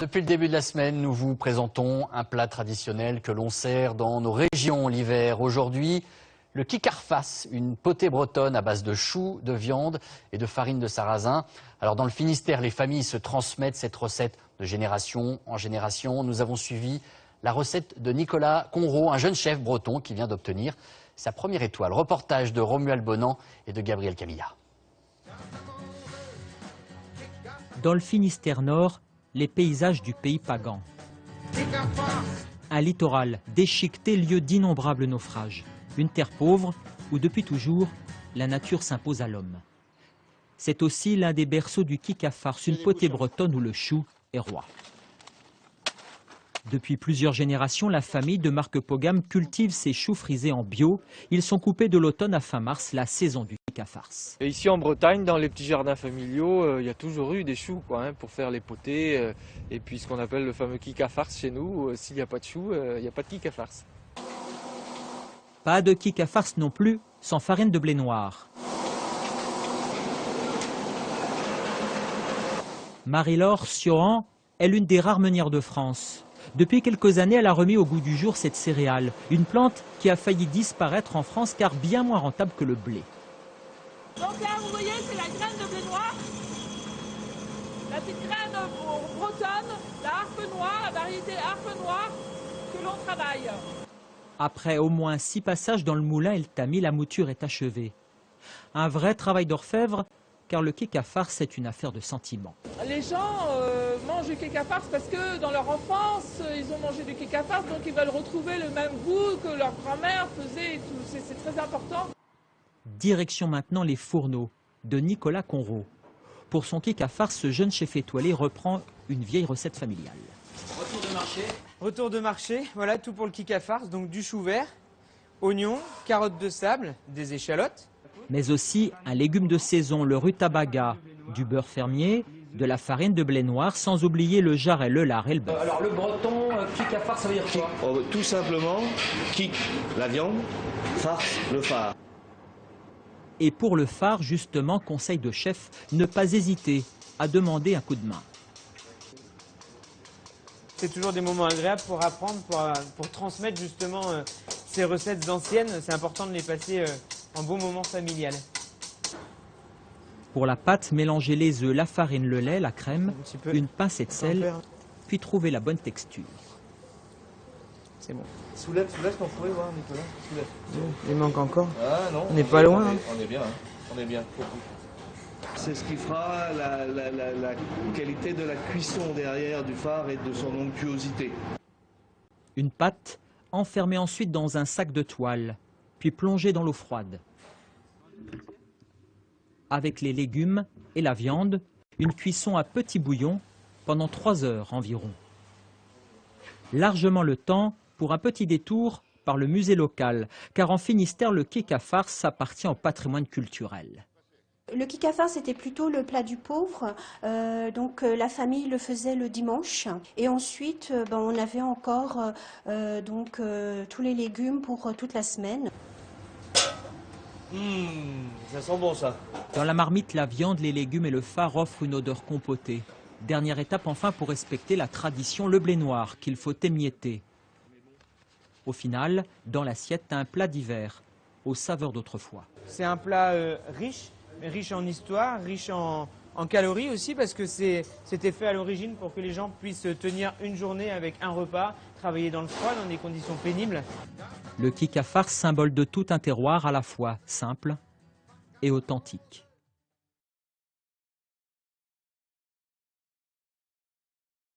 Depuis le début de la semaine, nous vous présentons un plat traditionnel que l'on sert dans nos régions l'hiver. Aujourd'hui, le kikarfas, une potée bretonne à base de choux, de viande et de farine de sarrasin. Alors dans le Finistère, les familles se transmettent cette recette de génération en génération. Nous avons suivi la recette de Nicolas Conro, un jeune chef breton qui vient d'obtenir sa première étoile. Reportage de Romuald Bonan et de Gabriel Camilla. Dans le Finistère Nord, les paysages du pays pagan. Un littoral déchiqueté, lieu d'innombrables naufrages. Une terre pauvre où depuis toujours, la nature s'impose à l'homme. C'est aussi l'un des berceaux du kikafars, une potée bretonne où le chou est roi. Depuis plusieurs générations, la famille de Marc Pogam cultive ses choux frisés en bio. Ils sont coupés de l'automne à fin mars, la saison du kikafars. Et ici en Bretagne, dans les petits jardins familiaux, il y a toujours eu des choux pour faire les potées. Et puis ce qu'on appelle le fameux kikafars chez nous, s'il n'y a pas de choux, il n'y a pas de kikafars. Pas de kikafars non plus sans farine de blé noir. Marie-Laure Sioran est l'une des rares meunières de France. Depuis quelques années, elle a remis au goût du jour cette céréale, une plante qui a failli disparaître en France car bien moins rentable que le blé. Donc là, vous voyez, c'est la graine de blé noir, la petite graine bretonne, la harpe noire, la variété harpe noire que l'on travaille. Après au moins 6 passages dans le moulin et le tamis, la mouture est achevée. Un vrai travail d'orfèvre, car le kikafars c'est une affaire de sentiment. Les gens mangent du kikafars parce que dans leur enfance, ils ont mangé du kikafars, donc ils veulent retrouver le même goût que leur grand-mère faisait et tout. C'est très important. Direction maintenant les fourneaux de Nicolas Conro. Pour son kikafars, ce jeune chef étoilé reprend une vieille recette familiale. Retour de marché. Retour de marché, voilà tout pour le kikafars, donc du chou vert, oignons, carottes de sable, des échalotes. Mais aussi un légume de saison, le rutabaga, du beurre fermier, de la farine de blé noir, sans oublier le jarret, le lard et le beurre. Alors le breton, kikafars, ça veut dire quoi? Tout simplement, kik, la viande, farce, le phare. Et pour le phare, justement, conseil de chef, ne pas hésiter à demander un coup de main. C'est toujours des moments agréables pour apprendre, pour transmettre justement ces recettes anciennes. C'est important de les passer en bon moment familial. Pour la pâte, mélangez les œufs, la farine, le lait, la crème, une pincée de sel, puis trouvez la bonne texture. C'est bon. Soulève ton fouet, voir, Nicolas. Soulève. Il manque encore. Ah non. On n'est pas loin. On est bien, hein. On est bien. C'est ce qui fera la qualité de la cuisson derrière du phare et de son onctuosité. Une pâte enfermée ensuite dans un sac de toile, puis plongée dans l'eau froide. Avec les légumes et la viande, une cuisson à petit bouillon pendant 3 heures environ. Largement le temps pour un petit détour par le musée local, car en Finistère, le kikafars appartient au patrimoine culturel. Le kikafars c'était plutôt le plat du pauvre, donc la famille le faisait le dimanche et ensuite on avait encore tous les légumes pour toute la semaine. Ça sent bon ça. Dans la marmite, la viande, les légumes et le phare offrent une odeur compotée. Dernière étape enfin pour respecter la tradition, le blé noir qu'il faut émietter. Au final, dans l'assiette, un plat d'hiver, aux saveurs d'autrefois. C'est un plat riche en histoire, riche en calories aussi, parce que c'était fait à l'origine pour que les gens puissent tenir une journée avec un repas, travailler dans le froid, dans des conditions pénibles. Le kikafars, symbole de tout un terroir à la fois simple et authentique.